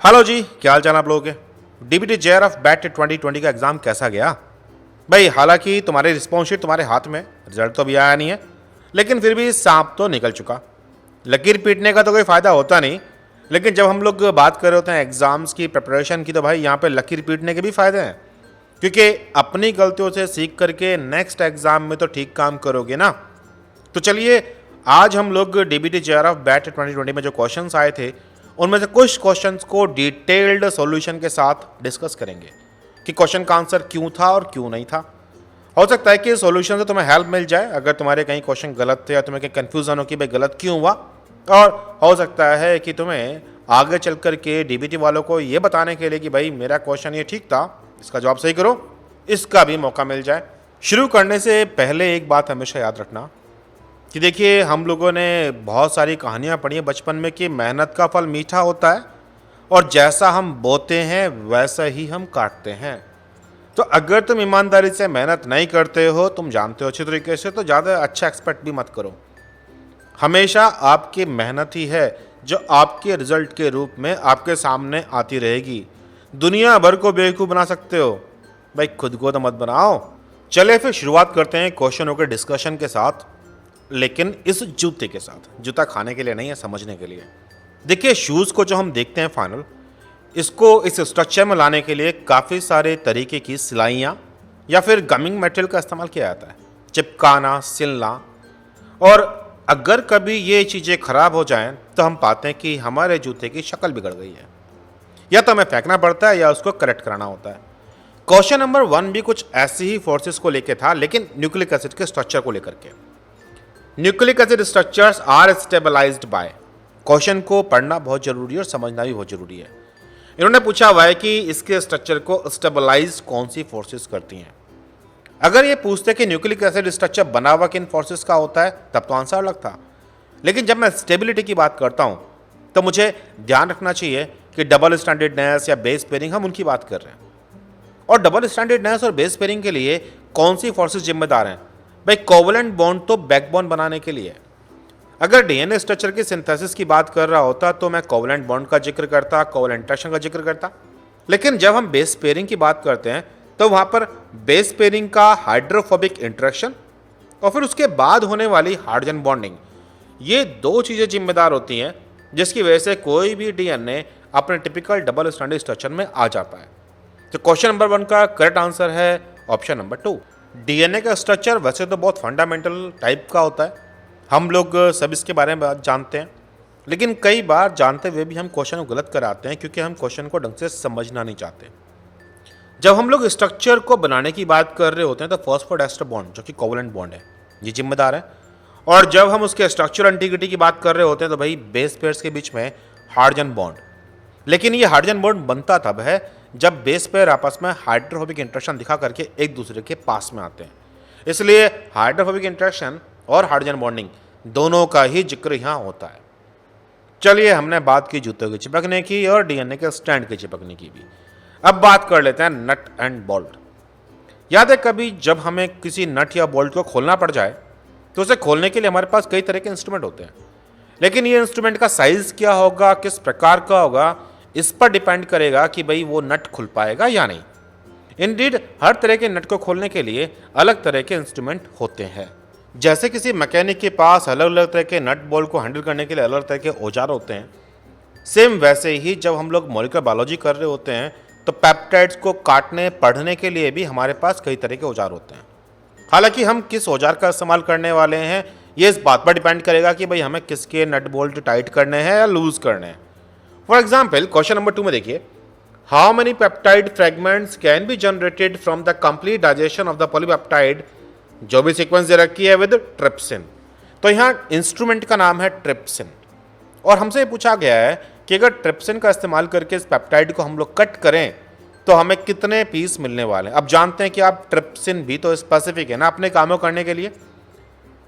Hello जी, क्या हाल चाल आप लोगों के। डीबीटी जेआरएफ बैट 2020 का एग्ज़ाम कैसा गया भाई। हालांकि तुम्हारी रिस्पॉन्स शीट तुम्हारे हाथ में, रिजल्ट तो अभी आया नहीं है, लेकिन फिर भी सांप तो निकल चुका। लकीर पीटने का तो कोई फ़ायदा होता नहीं, लेकिन जब हम लोग बात कर रहे होते हैं एग्ज़ाम्स की प्रिपरेशन की, तो भाई यहाँ पे लकीर पीटने के भी फ़ायदे हैं, क्योंकि अपनी गलतियों से सीख करके नेक्स्ट एग्ज़ाम में तो ठीक काम करोगे ना। तो चलिए, आज हम लोग डीबीटी जेआरएफ बैट 2020 में जो क्वेश्चंस आए थे, उनमें से कुछ क्वेश्चंस को डिटेल्ड सॉल्यूशन के साथ डिस्कस करेंगे कि क्वेश्चन का आंसर क्यों था और क्यों नहीं था। हो सकता है कि सॉल्यूशन से तुम्हें हेल्प मिल जाए अगर तुम्हारे कहीं क्वेश्चन गलत थे या तुम्हें कहीं कन्फ्यूजन हो कि भाई गलत क्यों हुआ, और हो सकता है कि तुम्हें आगे चल कर के डीबीटी वालों को ये बताने के लिए कि भाई मेरा क्वेश्चन ये ठीक था, इसका जवाब सही करो, इसका भी मौका मिल जाए। शुरू करने से पहले एक बात हमेशा याद रखना कि देखिए, हम लोगों ने बहुत सारी कहानियाँ पढ़ी हैं बचपन में कि मेहनत का फल मीठा होता है और जैसा हम बोते हैं वैसा ही हम काटते हैं। तो अगर तुम ईमानदारी से मेहनत नहीं करते हो, तुम जानते हो अच्छी तरीके से, तो ज़्यादा अच्छा एक्सपेक्ट भी मत करो। हमेशा आपकी मेहनत ही है जो आपके रिजल्ट के रूप में आपके सामने आती रहेगी। दुनिया भर को बेवकूफ़ बना सकते हो, भाई खुद को तो मत बनाओ। चले फिर शुरुआत करते हैं क्वेश्चनों के डिस्कशन के साथ, लेकिन इस जूते के साथ। जूता खाने के लिए नहीं है, समझने के लिए। देखिए, शूज़ को जो हम देखते हैं फाइनल, इसको इस स्ट्रक्चर में लाने के लिए काफ़ी सारे तरीके की सिलाइयाँ या फिर गमिंग मटेरियल का इस्तेमाल किया जाता है, चिपकाना, सिलना। और अगर कभी ये चीज़ें ख़राब हो जाएं तो हम पाते हैं कि हमारे जूते की शक्ल बिगड़ गई है, या तो हमें फेंकना पड़ता है या उसको करेक्ट कराना होता है। क्वेश्चन नंबर 1 भी कुछ ऐसी ही फोर्सेस को लेकर था, लेकिन न्यूक्लिक एसिड के स्ट्रक्चर को लेकर के। Nucleic acid structures are stabilized by. Question को पढ़ना बहुत जरूरी है और समझना भी बहुत जरूरी है। इन्होंने पूछा हुआ है कि इसके स्ट्रक्चर को स्टेबलाइज कौन सी फोर्सेस करती हैं। अगर ये पूछते कि न्यूक्लिक एसिड स्ट्रक्चर बना हुआ किन फोर्सेस का होता है, तब तो आंसर अलग था। लेकिन जब मैं स्टेबिलिटी की बात करता हूं, तो मुझे ध्यान रखना चाहिए कि डबल स्टैंडर्डनेस या बेस पेयरिंग, हम उनकी बात कर रहे हैं। और डबल स्टैंडर्डनेस और बेस पेयरिंग के लिए कौन सी फोर्सेस जिम्मेदार हैं भाई? कोवलेंट बॉन्ड तो बैकबोन बनाने के लिए। अगर डीएनए स्ट्रक्चर की सिंथेसिस की बात कर रहा होता तो मैं कोवलेंट बॉन्ड का जिक्र करता, कोवलेंट इंटरेक्शन का जिक्र करता। लेकिन जब हम बेस पेयरिंग की बात करते हैं तो वहां पर बेस पेयरिंग का हाइड्रोफोबिक इंटरेक्शन और फिर उसके बाद होने वाली हाइड्रोजन बॉन्डिंग, ये दो चीज़ें जिम्मेदार होती हैं जिसकी वजह से कोई भी डीएनए अपने टिपिकल डबल स्टैंडर्ड स्ट्रक्चर में आ जाता है। तो क्वेश्चन नंबर 1 का करेक्ट आंसर है ऑप्शन नंबर 2। डीएनए का स्ट्रक्चर वैसे तो बहुत फंडामेंटल टाइप का होता है, हम लोग सब इसके बारे में जानते हैं, लेकिन कई बार जानते हुए भी हम क्वेश्चन को गलत कराते हैं क्योंकि हम क्वेश्चन को ढंग से समझना नहीं चाहते। जब हम लोग स्ट्रक्चर को बनाने की बात कर रहे होते हैं तो फॉस्फोडाइस्टर बॉन्ड, जो कि कोवलेंट बॉन्ड है, ये जिम्मेदार है। और जब हम उसके स्ट्रक्चरल इंटीग्रिटी की बात कर रहे होते हैं तो भाई बेस पेयर्स के बीच में हाइड्रोजन बॉन्ड। लेकिन ये हाइड्रोजन बॉन्ड बनता तब है जब बेस पेयर आपस में हाइड्रोफोबिक इंटरेक्शन दिखा करके एक दूसरे के पास में आते हैं। इसलिए हाइड्रोफोबिक इंटरेक्शन और हाइड्रोजन बॉन्डिंग दोनों का ही जिक्र यहाँ होता है। चलिए, हमने बात की जूतों की चिपकने की और डीएनए के स्टैंड की चिपकने की भी। अब बात कर लेते हैं नट एंड बोल्ट। याद है कभी जब हमें किसी नट या बोल्ट को खोलना पड़ जाए तो उसे खोलने के लिए हमारे पास कई तरह के इंस्ट्रूमेंट होते हैं, लेकिन ये इंस्ट्रूमेंट का साइज क्या होगा, किस प्रकार का होगा, इस पर डिपेंड करेगा कि भाई वो नट खुल पाएगा या नहीं। इंडीड हर तरह के नट को खोलने के लिए अलग तरह के इंस्ट्रूमेंट होते हैं। जैसे किसी मैकेनिक के पास अलग अलग तरह के नट बोल्ट को हैंडल करने के लिए अलग तरह के औजार होते हैं, सेम वैसे ही जब हम लोग मॉलिक्यूलर बायोलॉजी कर रहे होते हैं तो पेप्टाइड्स को काटने पढ़ने के लिए भी हमारे पास कई तरह के औजार होते हैं। हालांकि हम किस औजार का इस्तेमाल करने वाले हैं ये इस बात पर डिपेंड करेगा कि भाई हमें किसके नट बोल्ट टाइट करने हैं या लूज करने हैं। फॉर एग्जाम्पल, क्वेश्चन नंबर 2 में देखिए, how many peptide fragments can be generated from the complete digestion of the polypeptide, जो भी सीक्वेंस दे रखी है विद ट्रिप्सिन। तो यहाँ इंस्ट्रूमेंट का नाम है ट्रिप्सिन, और हमसे पूछा गया है कि अगर ट्रिप्सिन का इस्तेमाल करके इस पेप्टाइड को हम लोग कट करें तो हमें कितने पीस मिलने वाले हैं। अब जानते हैं कि आप ट्रिप्सिन भी तो स्पेसिफिक है ना अपने कामों करने के लिए।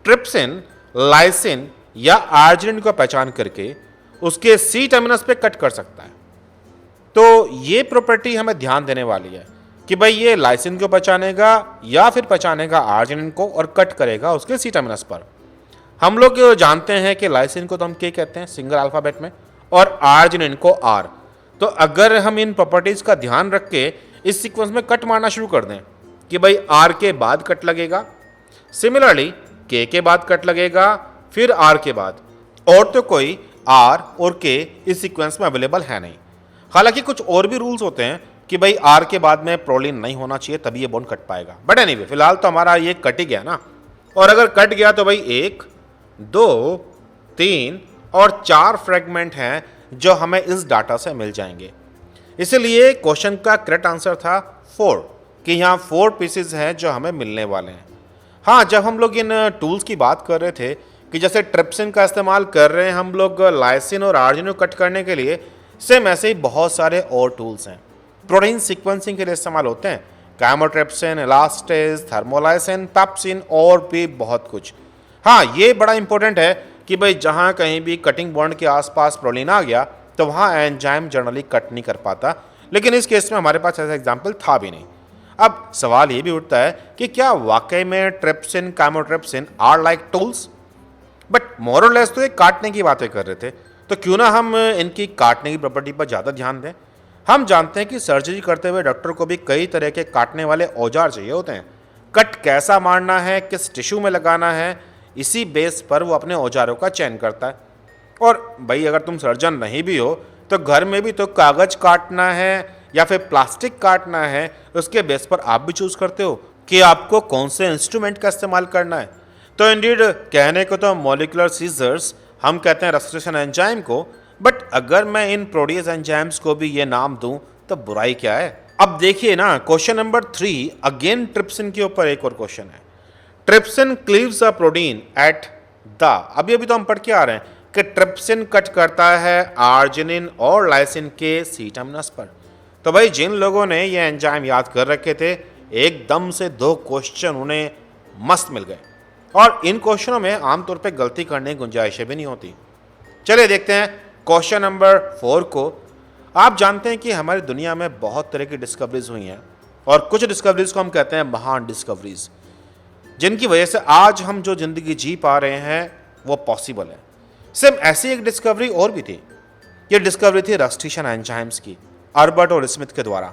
ट्रिप्सिन लाइसिन या आर्जिनिन को पहचान करके उसके सी टर्मिनस पे कट कर सकता है। तो ये प्रॉपर्टी हमें ध्यान देने वाली है कि भाई ये लाइसिन को पहचानेगा या फिर पहचानेगा आर्जिनिन को और कट करेगा उसके सी टर्मिनस पर। हम लोग जानते हैं कि लाइसिन को तो हम क्या कहते हैं सिंगल अल्फाबेट में, और आर्जिनिन को आर। तो अगर हम इन प्रॉपर्टीज का ध्यान रख के इस सीक्वेंस में कट मारना शुरू कर दें कि भाई आर के बाद कट लगेगा, सिमिलरली के बाद कट लगेगा, फिर आर के बाद, और तो कोई आर और के इस सीक्वेंस में अवेलेबल है नहीं। हालांकि कुछ और भी रूल्स होते हैं कि भाई आर के बाद में प्रोलिन नहीं होना चाहिए तभी ये बॉन्ड कट पाएगा, बट एनीवे फिलहाल तो हमारा ये कट ही गया ना। और अगर कट गया तो भाई 1, 2, 3 और 4 फ्रेगमेंट हैं जो हमें इस डाटा से मिल जाएंगे। इसलिए क्वेश्चन का करेक्ट आंसर था 4, कि यहाँ 4 पीसेज हैं जो हमें मिलने वाले हैं। हाँ, जब हम लोग इन टूल्स की बात कर रहे थे कि जैसे ट्रिप्सिन का इस्तेमाल कर रहे हैं हम लोग लाइसिन और आर्जिनिन को कट करने के लिए, सेम ऐसे ही बहुत सारे और टूल्स हैं प्रोटीन सीक्वेंसिंग के लिए इस्तेमाल होते हैं। कैमोट्रिप्सिन, इलास्टेज, थर्मोलाइसिन, पेप्सिन और भी बहुत कुछ। हाँ, ये बड़ा इंपॉर्टेंट है कि भाई जहाँ कहीं भी कटिंग बॉन्ड के आसपास प्रोटीन आ गया तो वहाँ एंजाइम जनरली कट नहीं कर पाता, लेकिन इस केस में हमारे पास ऐसा एग्जाम्पल था भी नहीं। अब सवाल ये भी उठता है कि क्या वाकई में trypsin, chymotrypsin are like tools? But more और लेस तो ये काटने की बातें कर रहे थे, तो क्यों ना हम इनकी काटने की प्रॉपर्टी पर ज़्यादा ध्यान दें। हम जानते हैं कि सर्जरी करते हुए डॉक्टर को भी कई तरह के काटने वाले औजार चाहिए होते हैं। कट कैसा मारना है, किस टिश्यू में लगाना है, इसी बेस पर वो अपने औजारों का चयन करता है। और भाई अगर तुम सर्जन नहीं भी हो तो घर में भी तो कागज काटना है या फिर प्लास्टिक काटना है, उसके बेस पर आप भी चूज करते हो कि आपको कौन से इंस्ट्रूमेंट का इस्तेमाल करना है। तो इंडीड कहने को तो मॉलिक्यूलर सीजर्स हम कहते हैं रस्ट्रेशन एंजाइम को, बट अगर मैं इन प्रोटीज एंजाइम्स को भी ये नाम दूं तो बुराई क्या है। अब देखिए ना, क्वेश्चन नंबर 3 अगेन ट्रिप्सिन के ऊपर एक और क्वेश्चन है। Trypsin cleaves a protein at the, अभी तो हम पढ़ के आ रहे हैं कि ट्रिप्सिन कट करता है आर्जिनिन और लाइसिन के सी टर्मिनस पर। तो भाई जिन लोगों ने ये एंजाइम याद कर रखे थे, एकदम से 2 क्वेश्चन उन्हें मस्त मिल गए, और इन क्वेश्चनों में आमतौर पे गलती करने की गुंजाइशें भी नहीं होती। चलिए देखते हैं क्वेश्चन नंबर 4 को। आप जानते हैं कि हमारी दुनिया में बहुत तरह की डिस्कवरीज हुई हैं, और कुछ डिस्कवरीज को हम कहते हैं महान डिस्कवरीज, जिनकी वजह से आज हम जो जिंदगी जी पा रहे हैं वो पॉसिबल है। सेम ऐसी एक डिस्कवरी और भी थी। ये डिस्कवरी थी रस्ट्रेशन एंजाइम्स की, अल्बर्ट और स्मिथ के द्वारा।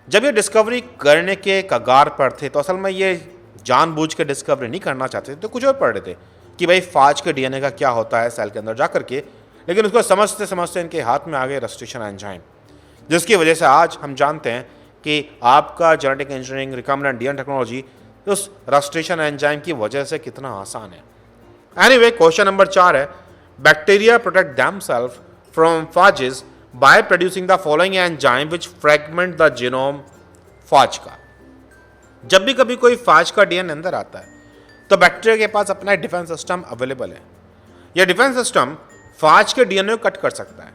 जब ये डिस्कवरी करने के कगार पर थे तो असल में ये जानबूझ के डिस्कवरी नहीं करना चाहते थे, तो कुछ और पढ़ रहे थे कि भाई फाज के डीएनए का क्या होता है सेल के अंदर जा करके, लेकिन उसको समझते समझते इनके हाथ में आ गए रस्ट्रेशन एंजाइम, जिसकी वजह से आज हम जानते हैं कि आपका genetic engineering, recombinant DNA technology उस रस्ट्रेशन एंजाइम की वजह से कितना आसान है। एनीवे, क्वेश्चन नंबर 4 है, bacteria protect themselves from phages by producing the following enzyme which fragment the genome phage का। जब भी कभी कोई फाज का डीएनए अंदर आता है तो बैक्टीरिया के पास अपना डिफेंस सिस्टम अवेलेबल है। यह डिफेंस सिस्टम फाज के डीएनए को कट कर सकता है।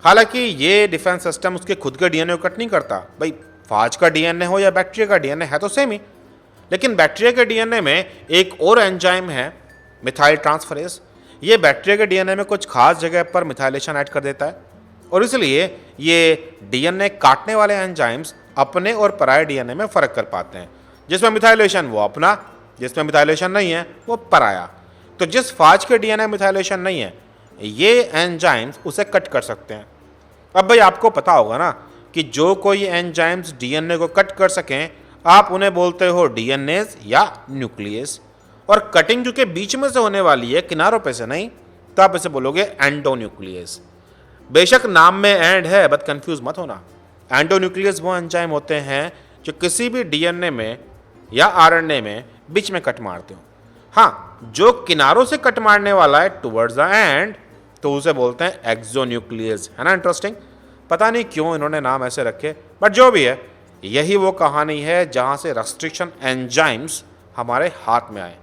हालांकि ये डिफेंस सिस्टम उसके खुद के डीएनए को कट नहीं करता। भाई फाज का डीएनए हो या बैक्टीरिया का डीएनए है तो सेम ही, लेकिन बैक्टीरिया के डीएनए में एक और एंजाइम है मिथाइल ट्रांसफरेज। ये बैक्टीरिया के डीएनए में कुछ खास जगह पर मिथाइलेशन ऐड कर देता है, और इसलिए ये डीएनए काटने वाले एंजाइम्स अपने और पराये डीएनए में फर्क कर पाते हैं। जिसमें मिथाइलेशन वो अपना, जिसमें मिथाइलेशन नहीं है वो पराया। तो जिस फाज के डीएनए मिथाइलेशन नहीं है, ये एंजाइम्स उसे कट कर सकते हैं। अब भाई आपको पता होगा ना कि जो कोई एंजाइम्स डीएनए को कट कर सकें आप उन्हें बोलते हो डीएनएज या न्यूक्लियस, और कटिंग जो कि बीच में से होने वाली है, किनारों पे से नहीं, तो आप इसे बोलोगे एंडोन्यूक्लियस। बेशक नाम में एंड है, बट कंफ्यूज मत होना। एंडोन्यूक्लियस वो एंजाइम होते हैं जो किसी भी डीएनए में या आरएनए में बीच में कट मारते हो। हाँ, जो किनारों से कट मारने वाला है टुवर्ड्स द एंड, तो उसे बोलते हैं एक्सोन्यूक्लियस। है ना इंटरेस्टिंग? पता नहीं क्यों इन्होंने नाम ऐसे रखे, बट जो भी है, यही वो कहानी है जहां से रस्ट्रिक्शन एंजाइम्स हमारे हाथ में आए।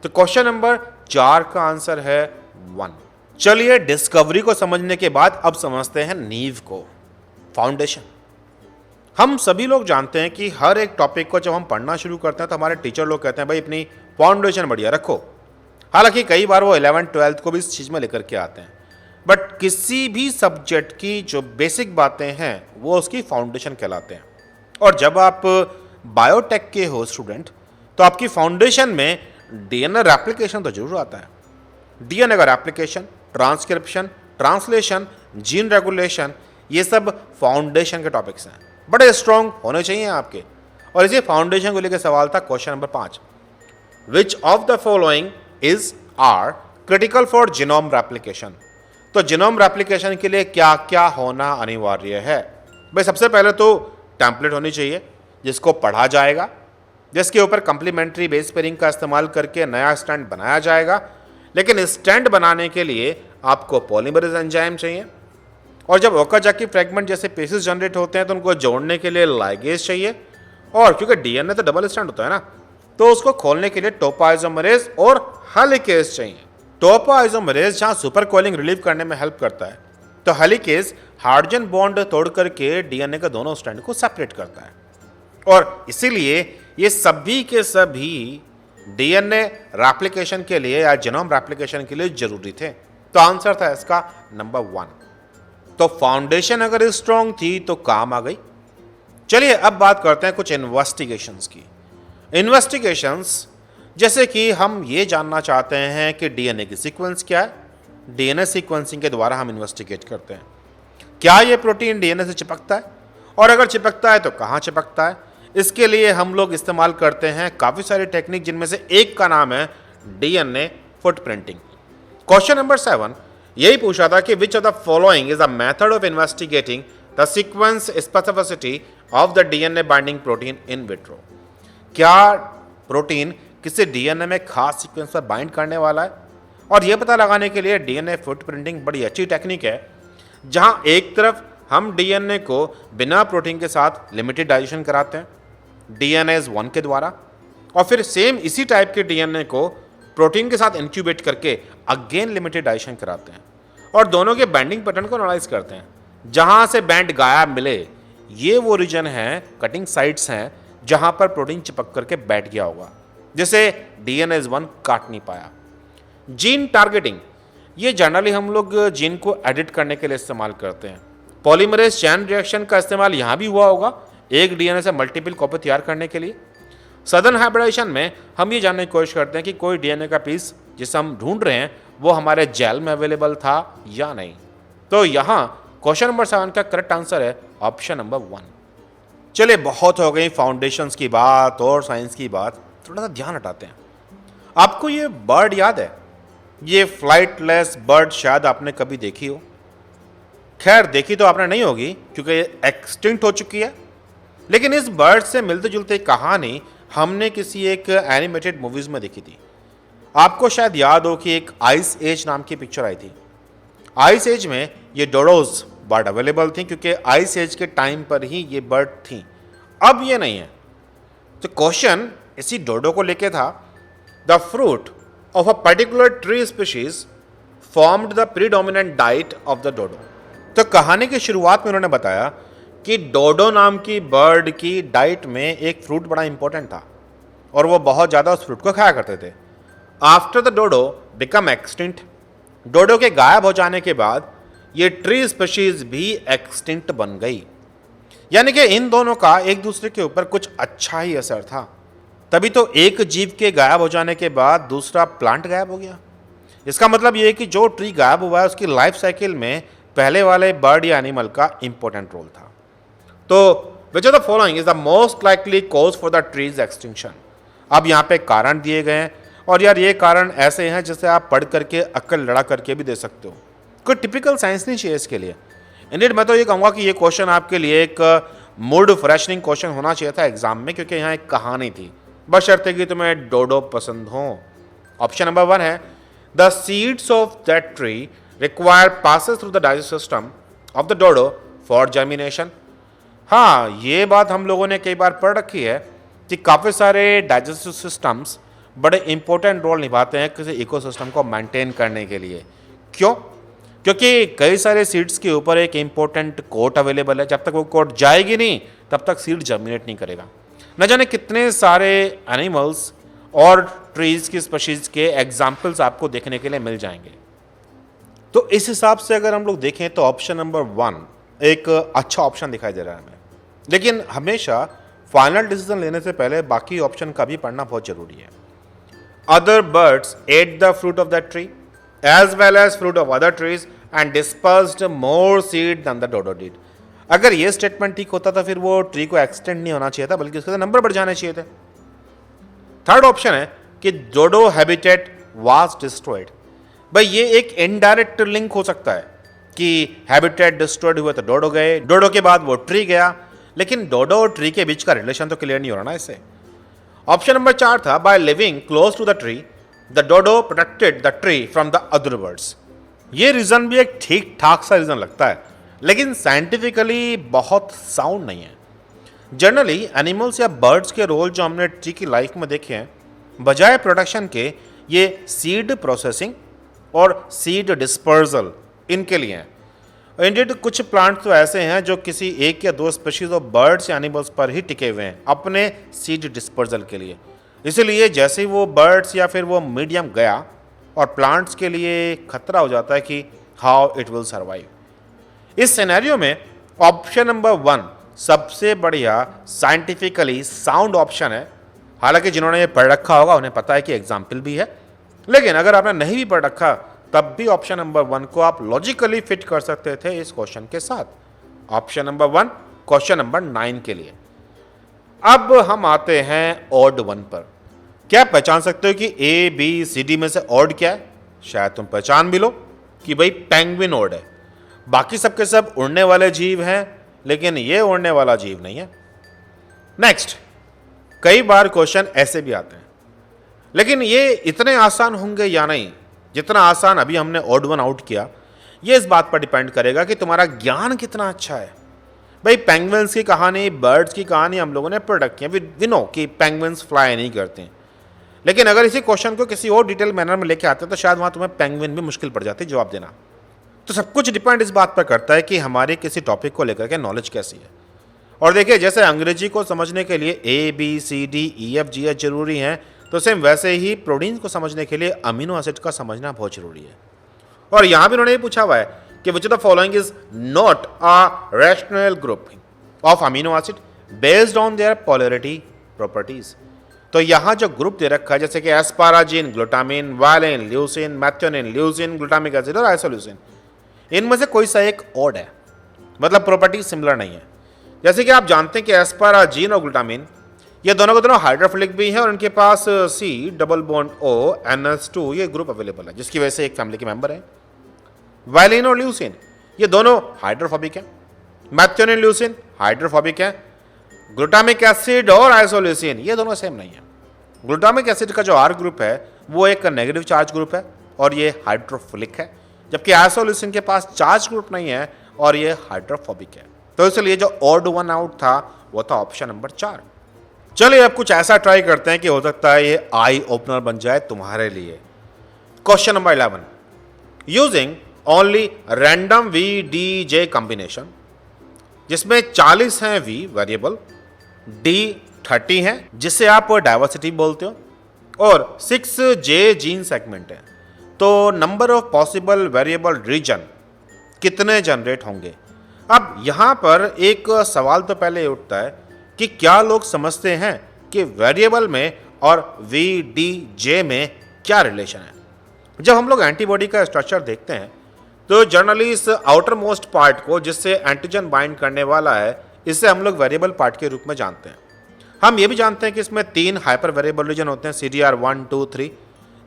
तो क्वेश्चन नंबर 4 का आंसर है 1। चलिए डिस्कवरी को समझने के बाद अब समझते हैं नींव को, फाउंडेशन। हम सभी लोग जानते हैं कि हर एक टॉपिक को जब हम पढ़ना शुरू करते हैं तो हमारे टीचर लोग कहते हैं भाई अपनी फाउंडेशन बढ़िया रखो। हालांकि कई बार वो 11th 12th को भी इस चीज़ में लेकर के आते हैं, बट किसी भी सब्जेक्ट की जो बेसिक बातें हैं वो उसकी फाउंडेशन कहलाते हैं। और जब आप बायोटेक के हो स्टूडेंट, तो आपकी फाउंडेशन में डीएनए रेप्लिकेशन तो जरूर आता है। डीएनए का replication, transcription, translation, gene regulation, ये सब फाउंडेशन के टॉपिक्स हैं, बड़े स्ट्रॉन्ग होने चाहिए आपके। और इसी फाउंडेशन को लेकर सवाल था question number 5, which of the following is are critical for genome replication. तो जीनोम रेप्लिकेशन के लिए क्या क्या होना अनिवार्य है? भाई सबसे पहले तो टेम्पलेट होनी चाहिए जिसको पढ़ा जाएगा, जिसके ऊपर कंप्लीमेंट्री बेस पेयरिंग का इस्तेमाल करके नया स्टैंड बनाया जाएगा। लेकिन स्टैंड बनाने के लिए आपको पॉलीमरेज एंजाइम चाहिए, और जब ओकाजाकी फ्रेगमेंट जैसे पीसेस जनरेट होते हैं तो उनको जोड़ने के लिए लाइगेज चाहिए, और क्योंकि डीएनए तो डबल स्टैंड होता है ना, तो उसको खोलने के लिए टोपोआइसोमरेज और हेलिकेज चाहिए। टोपोआइसोमरेज जहां सुपर कॉलिंग रिलीव करने में हेल्प करता है, तो हेलिकेज हाइड्रोजन बॉन्ड तोड़ करके डीएनए के दोनों स्टैंड को सेपरेट करता है। और इसीलिए ये सभी के सभी डीएनए रेप्लिकेशन के लिए या जीनोम रेप्लिकेशन के लिए जरूरी थे। तो आंसर था इसका नंबर 1। तो फाउंडेशन अगर स्ट्रॉन्ग थी तो काम आ गई। चलिए अब बात करते हैं कुछ इन्वेस्टिगेशंस की। इन्वेस्टिगेशंस जैसे कि हम ये जानना चाहते हैं कि डीएनए की सीक्वेंस क्या है। डीएनए सीक्वेंसिंग के द्वारा हम इन्वेस्टिगेट करते हैं क्या ये प्रोटीन डीएनए से चिपकता है, और अगर चिपकता है तो कहाँ चिपकता है। इसके लिए हम लोग इस्तेमाल करते हैं काफ़ी सारी टेक्निक, जिनमें से एक का नाम है डीएनए फुटप्रिंटिंग। क्वेश्चन नंबर 7 यही पूछा था कि which of the following is the method of investigating the sequence specificity of the DNA binding protein in vitro. क्या प्रोटीन किसी डीएनए में खास सीक्वेंस पर बाइंड करने वाला है, और यह पता लगाने के लिए डीएनए फुटप्रिंटिंग बड़ी अच्छी टेक्निक है, जहां एक तरफ हम डीएनए को बिना प्रोटीन के साथ लिमिटेड डाइजेशन कराते हैं डीएनएज 1 के द्वारा, और फिर सेम इसी टाइप के डीएनए को प्रोटीन के साथ इंक्यूबेट करके अगेन लिमिटेड डाइजेशन कराते हैं, और दोनों के बैंडिंग पैटर्न को एनालाइज करते हैं। जहां से बैंड गायब मिले ये वो रीजन है, कटिंग साइट्स हैं, जहां पर प्रोटीन चिपक करके बैठ गया होगा, जिसे डीएनएज 1 काट नहीं पाया। जीन टारगेटिंग, ये जनरली हम लोग जीन को एडिट करने के लिए इस्तेमाल करते हैं। पॉलीमरेज चैन रिएक्शन का इस्तेमाल यहाँ भी हुआ होगा एक डीएनए से मल्टीपल कॉपी तैयार करने के लिए। सडन हाइब्रिडाइजेशन में हम ये जानने की कोशिश करते हैं कि कोई डीएनए का पीस जिसे हम ढूंढ रहे हैं वो हमारे जेल में अवेलेबल था या नहीं। तो यहाँ क्वेश्चन नंबर 7 का करेक्ट आंसर है ऑप्शन नंबर 1। चलिए बहुत हो गई फाउंडेशंस की बात और साइंस की बात, थोड़ा सा ध्यान हटाते हैं। आपको ये बर्ड याद है? ये फ्लाइटलेस बर्ड शायद आपने कभी देखी हो। खैर देखी तो आपने नहीं होगी क्योंकि ये एक्सटिंक्ट हो चुकी है, लेकिन इस बर्ड से मिलते जुलते कहानी हमने किसी एक एनिमेटेड मूवीज में देखी थी। आपको शायद याद हो कि एक आइस एज नाम की पिक्चर आई थी। आइस एज में ये डोडोज बर्ड अवेलेबल थी क्योंकि आइस एज के टाइम पर ही ये बर्ड थी, अब ये नहीं है। तो क्वेश्चन इसी डोडो को लेके था। The fruit of a particular tree species formed the predominant diet of the dodo. तो कहानी की शुरुआत में उन्होंने बताया कि डोडो नाम की बर्ड की डाइट में एक फ्रूट बड़ा इंपॉर्टेंट था और वो बहुत ज़्यादा उस फ्रूट को खाया करते थे। आफ्टर द डोडो बिकम एक्सटिंक्ट, डोडो के गायब हो जाने के बाद ये ट्री स्पीशीज भी एक्सटिंक्ट बन गई। यानी कि इन दोनों का एक दूसरे के ऊपर कुछ अच्छा ही असर था, तभी तो एक जीव के गायब हो जाने के बाद दूसरा प्लांट गायब हो गया। इसका मतलब ये है कि जो ट्री गायब हुआ है उसकी लाइफ साइकिल में पहले वाले बर्ड या एनिमल का इंपॉर्टेंट रोल था। तो विच of the following is the most likely cause for the trees extinction. अब यहाँ पे कारण दिए गए हैं और यार ये कारण ऐसे हैं जिसे आप पढ़ करके अक्ल लड़ा करके भी दे सकते हो। कोई टिपिकल साइंस नहीं चाहिए इसके लिए। इंडियड मैं तो ये कहूँगा कि ये क्वेश्चन आपके लिए एक मूड फ्रेशनिंग क्वेश्चन होना चाहिए था एग्जाम में, क्योंकि यहाँ एक कहानी थी, बशर्ते कि तुम्हें डोडो पसंद हो। ऑप्शन नंबर 1 है the seeds of that tree require passes through the digestive system of the dodo for germination. हाँ, ये बात हम लोगों ने कई बार पढ़ रखी है कि काफ़ी सारे डाइजेस्टिव सिस्टम्स बड़े इंपॉर्टेंट रोल निभाते हैं किसी इकोसिस्टम को मेंटेन करने के लिए। क्यों? क्योंकि कई सारे सीड्स के ऊपर एक इंपॉर्टेंट कोट अवेलेबल है। जब तक वो कोट जाएगी नहीं तब तक सीड जर्मिनेट नहीं करेगा। न जाने कितने सारे एनिमल्स और ट्रीज की स्पीशीज के एग्जाम्पल्स आपको देखने के लिए मिल जाएंगे। तो इस हिसाब से अगर हम लोग देखें तो ऑप्शन नंबर 1 एक अच्छा ऑप्शन दिखाई दे रहा है हमें। लेकिन हमेशा फाइनल डिसीजन लेने से पहले बाकी ऑप्शन का भी पढ़ना बहुत जरूरी है। Other birds ate the fruit of that tree as well as fruit of other trees and dispersed more seed than the dodo did. अगर ये स्टेटमेंट ठीक होता तो फिर वो ट्री को एक्सटेंड नहीं होना चाहिए था, बल्कि उसके नंबर बढ़ जाने चाहिए थे। थर्ड ऑप्शन है कि डोडो हैबिटेट वाज डिस्ट्रॉयड। भाई ये एक इनडायरेक्ट लिंक हो सकता है कि हैबिटेट डिस्ट्रॉयड हुआ तो डोडो गए, डोडो के बाद वो ट्री गया, लेकिन डोडो और ट्री के बीच का रिलेशन तो क्लियर नहीं हो रहा ना इससे। ऑप्शन नंबर 4 था by living close to the tree the dodo protected the tree from the other birds. ये रीजन भी एक ठीक ठाक सा रीजन लगता है, लेकिन साइंटिफिकली बहुत साउंड नहीं है। जनरली एनिमल्स या बर्ड्स के रोल जो हमने ट्री की लाइफ में देखे हैं, बजाय प्रोटेक्शन के ये सीड प्रोसेसिंग और सीड डिस्पर्सल इनके लिए हैं। इंडेड कुछ प्लांट्स तो ऐसे हैं जो किसी एक या दो स्पीशीज ऑफ बर्ड्स या एनिमल्स पर ही टिके हुए हैं अपने सीड डिस्पर्सल के लिए। इसीलिए जैसे ही वो बर्ड्स या फिर वो मीडियम गया और प्लांट्स के लिए खतरा हो जाता है कि हाउ इट विल सर्वाइव। इस सिनेरियो में ऑप्शन नंबर 1 सबसे बढ़िया साइंटिफिकली साउंड ऑप्शन है। हालांकि जिन्होंने ये पढ़ रखा होगा उन्हें पता है कि एग्जाम्पल भी है, लेकिन अगर आपने नहीं भी पढ़ रखा तब भी ऑप्शन नंबर 1 को आप लॉजिकली फिट कर सकते थे इस क्वेश्चन के साथ। ऑप्शन नंबर 1 क्वेश्चन नंबर 9 के लिए। अब हम आते हैं ऑड 1 पर। क्या पहचान सकते हो कि ए बी सी डी में से ऑड क्या है? शायद तुम पहचान भी लो कि भाई पेंगुइन ऑड है। बाकी सबके सब उड़ने वाले जीव हैं, लेकिन ये उड़ने वाला जीव नहीं है। नेक्स्ट, कई बार क्वेश्चन ऐसे भी आते हैं, लेकिन ये इतने आसान होंगे या नहीं जितना आसान अभी हमने ऑड 1 आउट किया। ये इस बात पर डिपेंड करेगा कि तुम्हारा ज्ञान कितना अच्छा है। भाई पेंगुइन्स की कहानी, बर्ड्स की कहानी हम लोगों ने पढ़ रखी है, वी नो कि पेंगुइन्स फ्लाई नहीं करते हैं। लेकिन अगर इसी क्वेश्चन को किसी और डिटेल मैनर में लेके आते तो शायद वहाँ तुम्हें पेंगुइन भी मुश्किल पड़ जाती जवाब देना। तो सब कुछ डिपेंड इस बात पर करता है कि हमारे किसी टॉपिक को लेकर के नॉलेज कैसी है। और देखिए, जैसे अंग्रेजी को समझने के लिए A B C D E F G H जरूरी हैं, तो सेम वैसे ही प्रोटीन्स को समझने के लिए अमीनो एसिड का समझना बहुत जरूरी है। और यहाँ भी उन्होंने ये पूछा हुआ है कि which of the following is not a rational group of amino acid based on their polarity properties. तो यहाँ जो ग्रुप दे रखा है जैसे कि asparagine, glutamine, valine, leucine, methionine, leucine, glutamic acid और आइसोल्यूसिन, इनमें से कोई सा एक ऑड है, मतलब प्रॉपर्टी सिमिलर नहीं है। जैसे कि आप जानते हैं कि एस्पाराजिन और ग्लूटामिन ये दोनों के दोनों हाइड्रोफिलिक भी हैं और इनके पास C double bond O NH2 ये ग्रुप अवेलेबल है, जिसकी वजह से एक फैमिली के मेंबर है। वालिन और ल्यूसिन ये दोनों हाइड्रोफोबिक हैं। मैथ्योनिन, ल्यूसिन हाइड्रोफोबिक हैं। ग्लूटामिक एसिड और आइसोल्यूसिन ये दोनों सेम नहीं है। ग्लूटामिक एसिड का जो R ग्रुप है वो एक नेगेटिव चार्ज ग्रुप है और ये हाइड्रोफिलिक है, जबकि आइसोल्यूसिन के पास चार्ज ग्रुप नहीं है और ये हाइड्रोफोबिक है। तो इसलिए जो ऑड 1 आउट था वो था ऑप्शन नंबर 4। चलिए अब कुछ ऐसा ट्राई करते हैं कि हो सकता है ये आई ओपनर बन जाए तुम्हारे लिए। Question number 11, using only random V D J combination, जिसमें 40 हैं वी वेरिएबल, डी 30 हैं जिसे आप डाइवर्सिटी बोलते हो, और 6 जे जीन सेगमेंट है, तो number of possible variable region कितने जनरेट होंगे? अब यहां पर एक सवाल तो पहले उठता है कि क्या लोग समझते हैं कि वेरिएबल में और वी डी जे में क्या रिलेशन है? जब हम लोग एंटीबॉडी का स्ट्रक्चर देखते हैं तो जनरली इस आउटर मोस्ट पार्ट को, जिससे एंटीजन बाइंड करने वाला है, इसे हम लोग वेरिएबल पार्ट के रूप में जानते हैं। हम ये भी जानते हैं कि इसमें 3 हाइपर वेरिएबल रीजन होते हैं, CDR 1, 2, 3,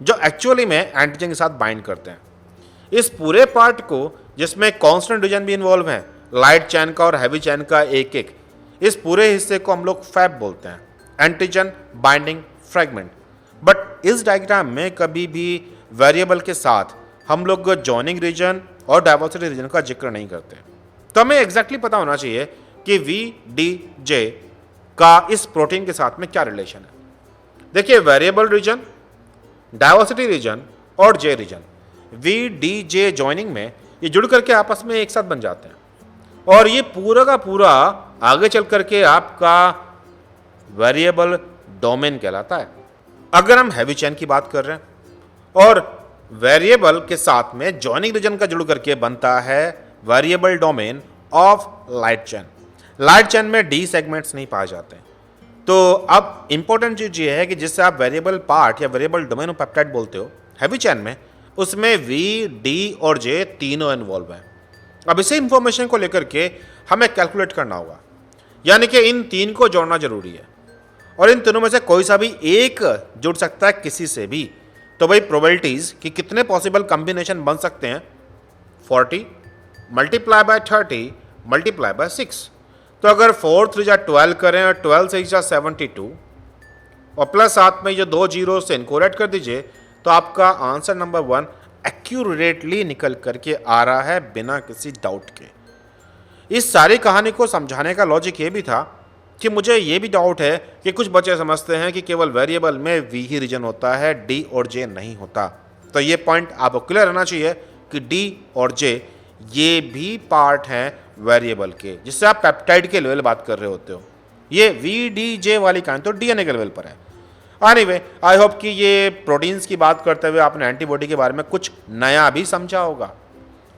जो एक्चुअली में एंटीजन के साथ बाइंड करते हैं। इस पूरे पार्ट को, जिसमें कॉन्स्टेंट रीजन भी इन्वॉल्व है, लाइट चैन का और हैवी चैन का एक एक, इस पूरे हिस्से को हम लोग फैब बोलते हैं, एंटीजन बाइंडिंग फ्रेगमेंट। बट इस डायग्राम में कभी भी वेरिएबल के साथ हम लोग जॉइनिंग रीजन और डाइवर्सिटी रीजन का जिक्र नहीं करते। तो हमें एग्जैक्टली पता होना चाहिए कि वी डी जे का इस प्रोटीन के साथ में क्या रिलेशन है। देखिए, वेरिएबल रीजन, डाइवर्सिटी रीजन और J region, V D J joining में ये जुड़ करके आपस में एक साथ बन जाते हैं और ये पूरा का पूरा आगे चल करके आपका वेरिएबल डोमेन कहलाता है। अगर हम हैवी चेन की बात कर रहे हैं और वेरिएबल के साथ में जॉइनिंग रीजन का जुड़ करके बनता है variable domain of light chain. Light chain में डी सेगमेंट्स नहीं पाए जाते। तो अब इंपॉर्टेंट चीज ये है कि जिससे आप वेरिएबल पार्ट या वेरिएबल डोमेन ऑफ पेप्टाइड बोलते हो हैवी चेन में, उसमें वी, डी और जे तीनों इन्वॉल्व हैं। अब इसी इंफॉर्मेशन को लेकर के हमें कैलकुलेट करना होगा, यानी कि इन तीन को जोड़ना जरूरी है और इन तीनों में से कोई सा भी एक जुड़ सकता है किसी से भी। तो भाई प्रोबेबिलिटीज कि कितने पॉसिबल कॉम्बिनेशन बन सकते हैं, 40 मल्टीप्लाई बाय 30 मल्टीप्लाई बाय 6। तो अगर 4 3 जा 12 करें और 12 से 72 और प्लस साथ में ये 2 जीरो से इनको ऐड कर दीजिए, तो आपका आंसर नंबर 1 एक्यूरेटली निकल करके आ रहा है बिना किसी डाउट के। इस सारी कहानी को समझाने का लॉजिक ये भी था कि मुझे ये भी डाउट है कि कुछ बच्चे समझते हैं कि केवल वेरिएबल में वी ही रीजन होता है, डी और जे नहीं होता। तो ये पॉइंट आपको क्लियर रहना चाहिए कि डी और जे ये भी पार्ट हैं वेरिएबल के, जिससे आप पेप्टाइड के लेवल बात कर रहे होते हो। ये वी डी जे वाली कहानी तो डीएनए के लेवल पर है। एनीवे, आई होप कि ये प्रोटीन्स की बात करते हुए आपने एंटीबॉडी के बारे में कुछ नया भी समझा होगा।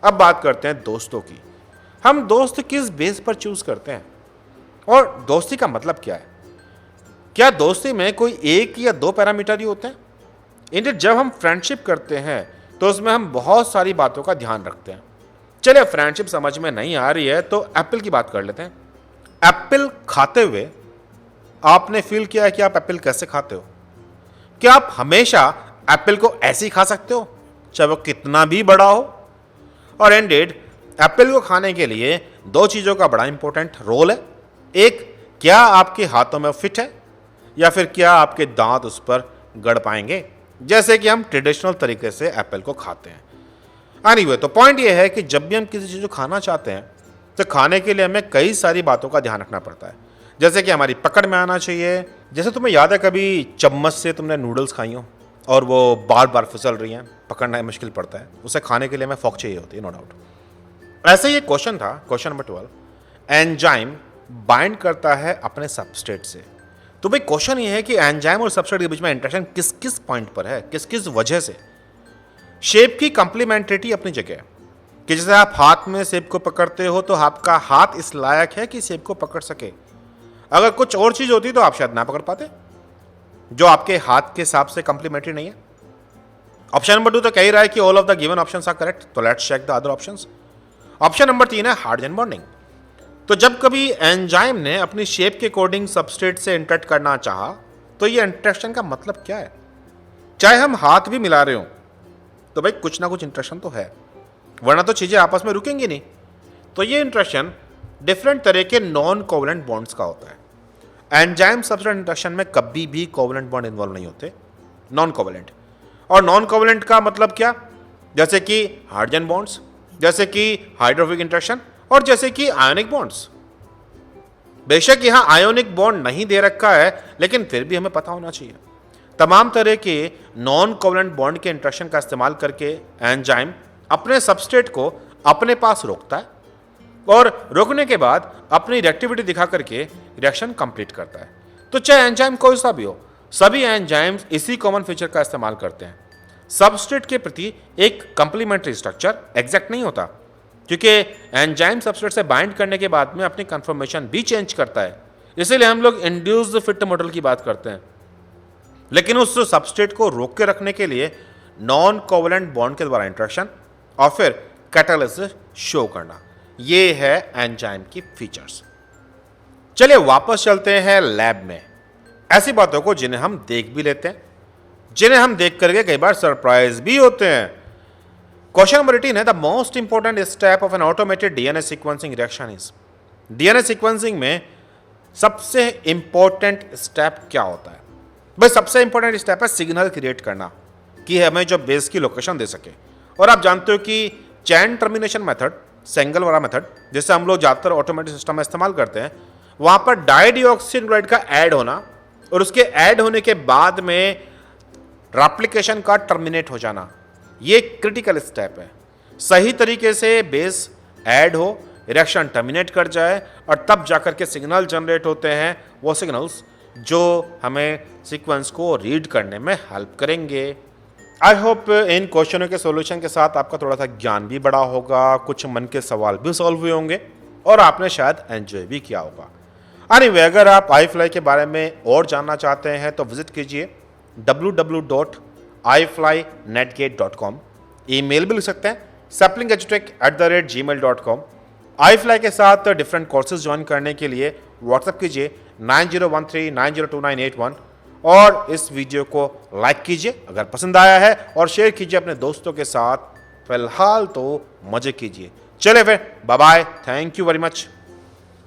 अब बात करते हैं दोस्तों की। हम दोस्त किस बेस पर चूज करते हैं और दोस्ती का मतलब क्या है? क्या दोस्ती में कोई एक या दो पैरामीटर ही होते हैं? इंडिया जब हम फ्रेंडशिप करते हैं तो उसमें हम बहुत सारी बातों का ध्यान रखते हैं। चलिए, फ्रेंडशिप समझ में नहीं आ रही है तो एप्पल की बात कर लेते हैं। एप्पल खाते हुए आपने फील किया है कि आप एप्पल कैसे खाते हो? क्या आप हमेशा एप्पल को ऐसे ही खा सकते हो, चाहे वो कितना भी बड़ा हो? और एंडेड, एप्पल को खाने के लिए दो चीज़ों का बड़ा इंपॉर्टेंट रोल है। एक, क्या आपके हाथों में फिट है, या फिर क्या आपके दांत उस पर गड़ पाएंगे, जैसे कि हम ट्रेडिशनल तरीके से एप्पल को खाते हैं। एनीवे, तो पॉइंट ये है कि जब भी हम किसी चीज़ को खाना चाहते हैं तो खाने के लिए हमें कई सारी बातों का ध्यान रखना पड़ता है, जैसे कि हमारी पकड़ में आना चाहिए। जैसे तुम्हें याद है कभी चम्मच से तुमने नूडल्स खाई हो और वो बार बार फिसल रही हैं, पकड़ना मुश्किल पड़ता है, उसे खाने के लिए हमें फोक चाहिए होती है, नो डाउट। ऐसे ही एक क्वेश्चन था, क्वेश्चन नंबर 12, एंजाइम बाइंड करता है अपने सबस्ट्रेट से। तो भाई क्वेश्चन ये है कि एंजाइम और सबस्ट्रेट के बीच में इंटरेक्शन किस किस पॉइंट पर है, किस किस वजह से। शेप की कंप्लीमेंट्रिटी अपनी जगह है कि जैसे आप हाथ में सेब को पकड़ते हो तो आपका हाथ इस लायक है कि सेब को पकड़ सके। अगर कुछ और चीज होती तो आप शायद ना पकड़ पाते, जो आपके हाथ के हिसाब से कंप्लीमेंट्री नहीं है। ऑप्शन नंबर 2 तो कह ही रहा है कि all of the given options are correct, तो let's check the other options. Option number 3 है हाइड्रोजन बॉन्डिंग। तो जब कभी एंजाइम ने अपनी शेप के अकॉर्डिंग सबस्ट्रेट से इंटरेक्ट करना चाहा तो ये इंटरेक्शन का मतलब क्या है? चाहे हम हाथ भी मिला रहे हो तो भाई कुछ ना कुछ इंटरेक्शन तो है, वरना तो चीजें आपस में रुकेंगी नहीं। तो ये इंटरेक्शन डिफरेंट तरह के नॉन कोवलेंट बॉन्ड्स का होता है। एंजाइम सबस्ट्रेट इंटरेक्शन में कभी भी कोवलेंट बॉन्ड इन्वॉल्व नहीं होते, नॉन कोवलेंट। और नॉन कोवलेंट का मतलब क्या? जैसे कि हाइड्रोजन बॉन्ड्स, जैसे कि हाइड्रोफिलिक इंटरेक्शन और जैसे कि आयोनिक बॉन्ड्स। बेशक यहां आयोनिक बॉन्ड नहीं दे रखा है, लेकिन फिर भी हमें पता होना चाहिए। तमाम तरह के नॉन कोवलेंट बॉन्ड के इंटरेक्शन का इस्तेमाल करके एंजाइम अपने सबस्ट्रेट को अपने पास रोकता है और रोकने के बाद अपनी रिएक्टिविटी दिखा करके रिएक्शन कंप्लीट करता है। तो चाहे एंजाइम कोई सा भी हो, सभी एंजाइम्स इसी कॉमन फीचर का इस्तेमाल करते हैं। सबस्ट्रेट के प्रति एक कंप्लीमेंट्री स्ट्रक्चर एग्जैक्ट नहीं होता, क्योंकि एंजाइम सबस्ट्रेट से बाइंड करने के बाद में अपनी कन्फर्मेशन भी चेंज करता है। इसीलिए हम लोग इंड्यूस्ड फिट मॉडल की बात करते हैं। लेकिन उस सबस्ट्रेट को रोक के रखने के लिए नॉन कोवलेंट बॉन्ड के द्वारा इंटरेक्शन और फिर कैटालिसिस शो करना, ये है एंजाइम की फीचर्स। चलिए वापस चलते हैं लैब में, ऐसी बातों को जिन्हें हम देख भी लेते हैं, जिन्हें हम देख करके कई बार सरप्राइज भी होते हैं। क्वेश्चन नंबर 18 है, the most important step of N automated DNA sequencing reaction is. DNA sequencing में सबसे इंपॉर्टेंट स्टेप क्या होता है? भाई सबसे इंपॉर्टेंट स्टेप है सिग्नल क्रिएट करना कि हमें जो बेस की लोकेशन दे सके। और आप जानते हो कि चैन टर्मिनेशन मेथड, सेंगल वाला मेथड, जिससे हम लोग ज़्यादातर ऑटोमेटिक सिस्टम में इस्तेमाल करते हैं, वहाँ पर डाइडिऑक्सीनुक्लाइड का ऐड होना और उसके ऐड होने के बाद में रेप्लिकेशन का टर्मिनेट हो जाना, ये क्रिटिकल स्टेप है। सही तरीके से बेस ऐड हो, रिएक्शन टर्मिनेट कर जाए और तब जाकर के सिग्नल जनरेट होते हैं, वो सिग्नल्स जो हमें सीक्वेंस को रीड करने में हेल्प करेंगे। आई होप इन क्वेश्चनों के सॉल्यूशन के साथ आपका थोड़ा सा ज्ञान भी बढ़ा होगा, कुछ मन के सवाल भी सॉल्व हुए होंगे और आपने शायद एंजॉय भी किया होगा। एनीवे, अगर आप iFly के बारे में और जानना चाहते हैं तो विजिट कीजिए www.iflynetgate.com। ईमेल भी लिख सकते हैं saplingeduTech@gmail.com। iFly के साथ डिफरेंट कोर्सेज ज्वाइन करने के लिए व्हाट्सएप कीजिए 9013902981 और इस वीडियो को लाइक कीजिए अगर पसंद आया है और शेयर कीजिए अपने दोस्तों के साथ। फिलहाल तो मजे कीजिए। चले फिर, bye bye, thank you very much.